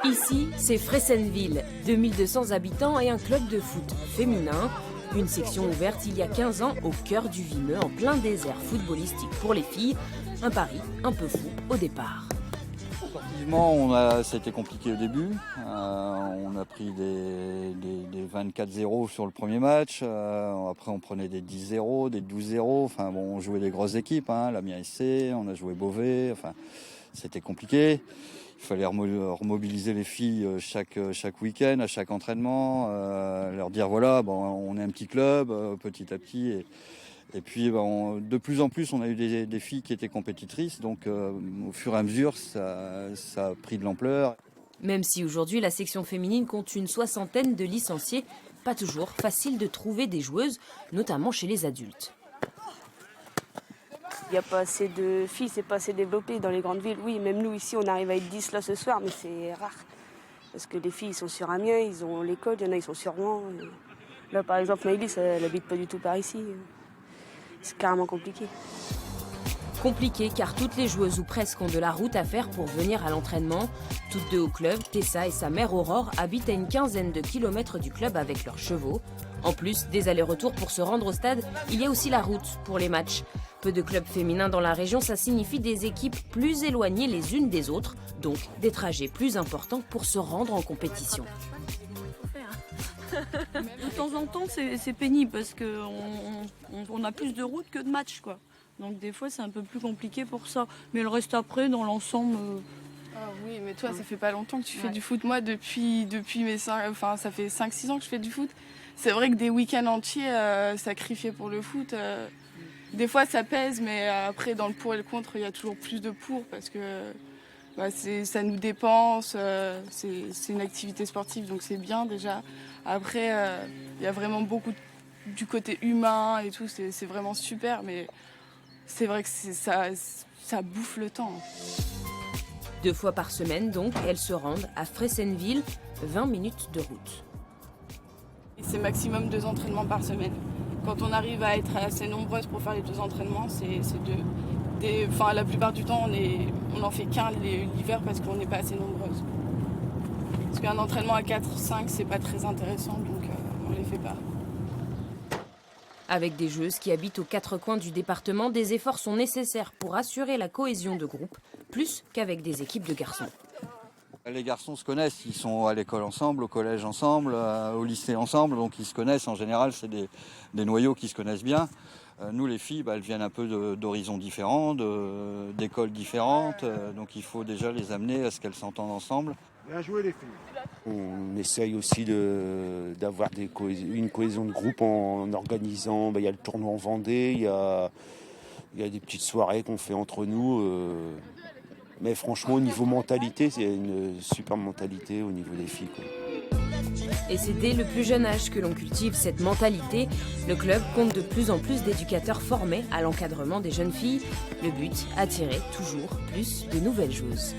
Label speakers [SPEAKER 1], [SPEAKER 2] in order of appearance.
[SPEAKER 1] Ici, c'est Fressenville, 2200 habitants et un club de foot féminin. Une section ouverte il y a 15 ans au cœur du Vimeux, en plein désert footballistique pour les filles. Un pari un peu fou au départ.
[SPEAKER 2] Sportivement, ça a été compliqué au début. On a pris des 24-0 sur le premier match. Après, on prenait des 10-0, des 12-0. Enfin, bon, on jouait des grosses équipes, l'Amiens SC, on a joué Beauvais. Enfin, c'était compliqué. Il fallait remobiliser les filles chaque week-end, à chaque entraînement, leur dire voilà, bon, on est un petit club, petit à petit. Et puis de plus en plus, on a eu des filles qui étaient compétitrices, donc au fur et à mesure, ça a pris de l'ampleur.
[SPEAKER 1] Même si aujourd'hui la section féminine compte une 60aine de licenciés, pas toujours facile de trouver des joueuses, notamment chez les adultes.
[SPEAKER 3] Il n'y a pas assez de filles, c'est pas assez développé dans les grandes villes. Oui, même nous ici, on arrive à être 10 là ce soir, mais c'est rare. Parce que les filles, ils sont sur Amiens, ils ont l'école, il y en a, ils sont sur Rouen. Là, par exemple, Maëlys, elle n'habite pas du tout par ici. C'est carrément compliqué.
[SPEAKER 1] Compliqué car toutes les joueuses ou presque ont de la route à faire pour venir à l'entraînement. Toutes deux au club, Tessa et sa mère Aurore habitent à une 15aine de kilomètres du club avec leurs chevaux. En plus des allers-retours pour se rendre au stade, il y a aussi la route pour les matchs. Peu de clubs féminins dans la région, ça signifie des équipes plus éloignées les unes des autres, donc des trajets plus importants pour se rendre en compétition.
[SPEAKER 4] De temps en temps, c'est pénible parce qu'on a plus de routes que de matchs, quoi. Donc des fois, c'est un peu plus compliqué pour ça. Mais le reste après, dans l'ensemble...
[SPEAKER 5] Ah oui, mais toi, ça fait pas longtemps que tu fais du foot. Moi, depuis mes ça fait 5-6 ans que je fais du foot. C'est vrai que des week-ends entiers sacrifiés pour le foot, des fois ça pèse, mais après, dans le pour et le contre, il y a toujours plus de pour parce que ça nous dépense, c'est une activité sportive, donc c'est bien déjà. Après, il y a vraiment beaucoup du côté humain et tout, c'est vraiment super, mais c'est vrai que ça bouffe le temps.
[SPEAKER 1] 2 fois par semaine, donc, elles se rendent à Fressenville, 20 minutes de route.
[SPEAKER 5] C'est maximum 2 entraînements par semaine. Quand on arrive à être assez nombreuses pour faire les 2 entraînements, la plupart du temps, on n'en fait qu'un l'hiver parce qu'on n'est pas assez nombreuses. Parce qu'un entraînement à 4-5, c'est pas très intéressant, donc on les fait pas.
[SPEAKER 1] Avec des joueuses qui habitent aux 4 coins du département, des efforts sont nécessaires pour assurer la cohésion de groupe, plus qu'avec des équipes de garçons.
[SPEAKER 2] Les garçons se connaissent, ils sont à l'école ensemble, au collège ensemble, au lycée ensemble, donc ils se connaissent. En général, c'est des noyaux qui se connaissent bien. Nous, les filles, elles viennent un peu d'horizons différents, d'écoles différentes, donc il faut déjà les amener à ce qu'elles s'entendent ensemble.
[SPEAKER 6] Bien joué les filles.
[SPEAKER 7] On essaye aussi d'avoir une cohésion de groupe en organisant, il y a le tournoi en Vendée, il y a des petites soirées qu'on fait entre nous. Mais franchement, au niveau mentalité, c'est une super mentalité au niveau des filles, quoi.
[SPEAKER 1] Et c'est dès le plus jeune âge que l'on cultive cette mentalité. Le club compte de plus en plus d'éducateurs formés à l'encadrement des jeunes filles. Le but, attirer toujours plus de nouvelles joueuses.